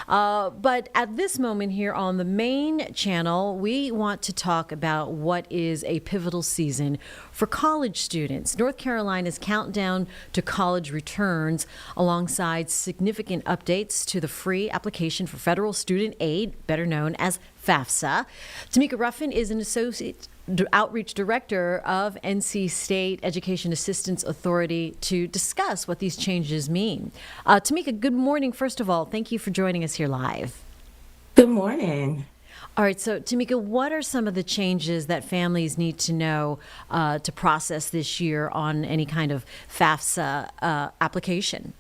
But at this moment here on the main channel, we want to talk about what is a pivotal season for college students. North Carolina's countdown to college returns alongside significant updates to the free application for federal student aid, better known as FAFSA. Tamika Ruffin is an associate outreach director of NC State Education Assistance Authority to discuss what these changes mean. Tamika, good morning. First of all, thank you for joining us here live. Good morning. All right, so Tamika, what are some of the changes that families need to know to process this year on any kind of FAFSA application?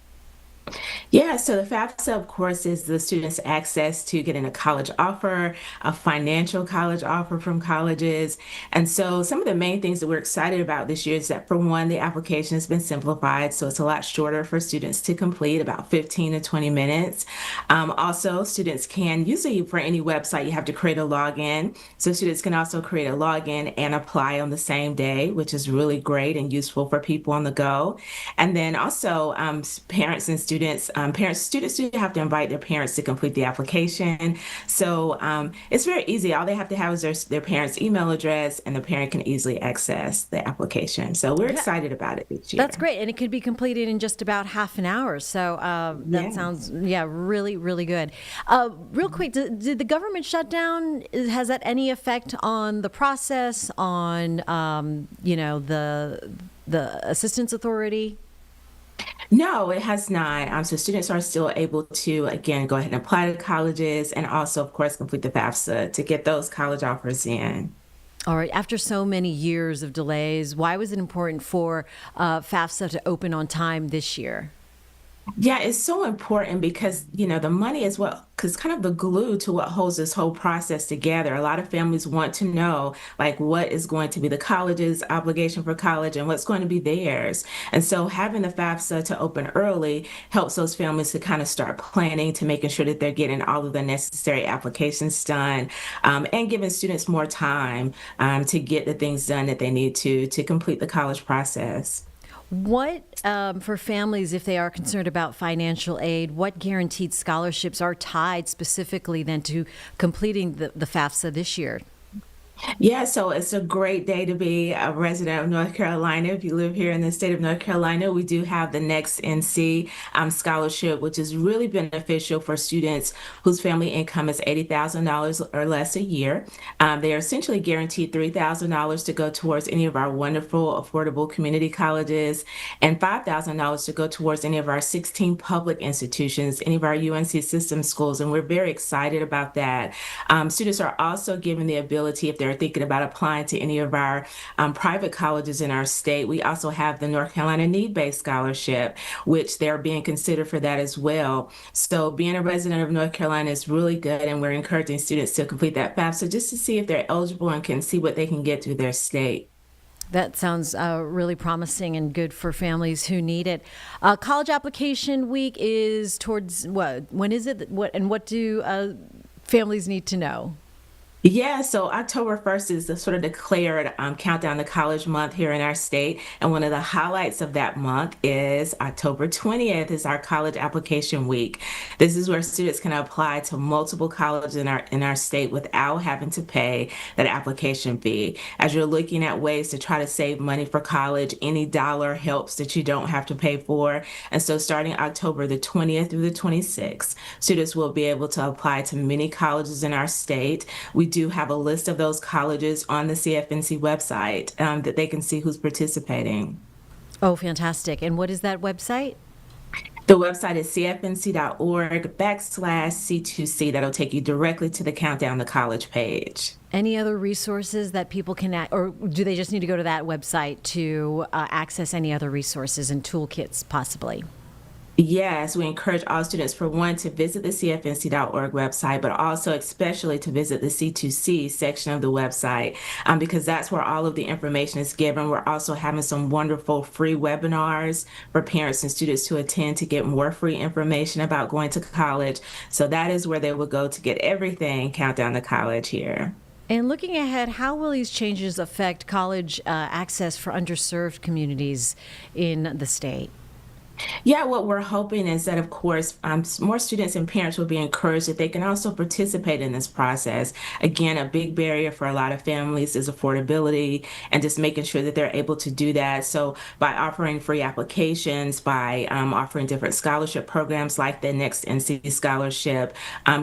Yeah, so the FAFSA, of course, is the students' access to getting a college offer, a financial college offer from colleges. And so some of the main things that we're excited about this year is that, for one, the application has been simplified, so it's a lot shorter for students to complete, about 15 to 20 minutes. Also, students can, usually for any website, you have to create a login. So students can also create a login and apply on the same day, which is really great and useful for people on the go. And then also, parents and students do have to invite their parents to complete the application. So it's very easy. All they have to have is their parents' email address, and the parent can easily access the application. So we're Yeah, excited about it this that's year. great. And it could be completed in just about half an hour. So that sounds, Yes. yeah, really, really good. Real quick, did the government shutdown, has that any effect on the process, on, the assistance authority? No, it has not. So students are still able to, again, go ahead and apply to colleges and also, of course, complete the FAFSA to get those college offers in. All right. After so many years of delays, why was it important for FAFSA to open on time this year? Yeah, it's so important because, the money is because kind of the glue to what holds this whole process together. A lot of families want to know, like, what is going to be the college's obligation for college and what's going to be theirs. And so having the FAFSA to open early helps those families to kind of start planning to making sure that they're getting all of the necessary applications done, and giving students more time to get the things done that they need to complete the college process. What, for families, if they are concerned about financial aid, what guaranteed scholarships are tied specifically then to completing the FAFSA this year? Yeah, so it's a great day to be a resident of North Carolina. If you live here in the state of North Carolina, we do have the Next NC scholarship, which is really beneficial for students whose family income is $80,000 or less a year. They are essentially guaranteed $3,000 to go towards any of our wonderful, affordable community colleges and $5,000 to go towards any of our 16 public institutions, any of our UNC system schools. And we're very excited about that. Students are also given the ability, if they're thinking about applying to any of our private colleges in our state, we also have the North Carolina Need-Based Scholarship, which they're being considered for that as well. So being a resident of North Carolina is really good, and we're encouraging students to complete that FAFSA just to see if they're eligible and can see what they can get through their state. That sounds really promising and good for families who need it. College application week is towards what? When is it? What do families need to know? Yeah, so October 1st is the sort of declared countdown to college month here in our state. And one of the highlights of that month is October 20th is our college application week. This is where students can apply to multiple colleges in our state without having to pay that application fee. As you're looking at ways to try to save money for college, any dollar helps that you don't have to pay for. And so starting October the 20th through the 26th, students will be able to apply to many colleges in our state. We do have a list of those colleges on the CFNC website that they can see who's participating. Oh, fantastic. And what is that website? The website is cfnc.org/C2C. That'll take you directly to the Countdown to College page. Any other resources that people can, or do they just need to go to that website to access any other resources and toolkits possibly? Yes, we encourage all students, for one, to visit the cfnc.org website, but also especially to visit the C2C section of the website, because that's where all of the information is given. We're also having some wonderful free webinars for parents and students to attend to get more free information about going to college. So that is where they will go to get everything Countdown to College here. And looking ahead, how will these changes affect college access for underserved communities in the state? Yeah, what we're hoping is that, of course, more students and parents will be encouraged that they can also participate in this process. Again, a big barrier for a lot of families is affordability and just making sure that they're able to do that. So, by offering free applications, by offering different scholarship programs like the Next NC Scholarship,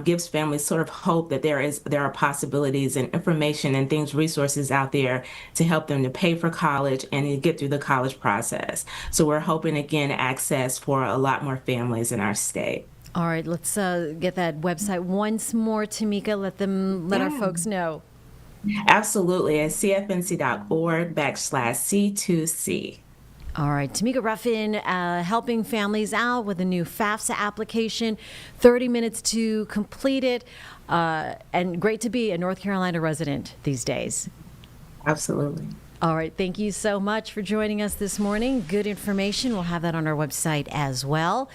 gives families sort of hope that there are possibilities and information and things, resources out there to help them to pay for college and to get through the college process. So, we're hoping again access for a lot more families in our state. All right, let's get that website once more, Tamika. Let our Yeah, folks know. absolutely. At cfnc.org/C2C. All right, Tamika Ruffin helping families out with a new FAFSA application, 30 minutes to complete it, and great to be a North Carolina resident these days. Absolutely. All right, thank you so much for joining us this morning. Good information. We'll have that on our website as well.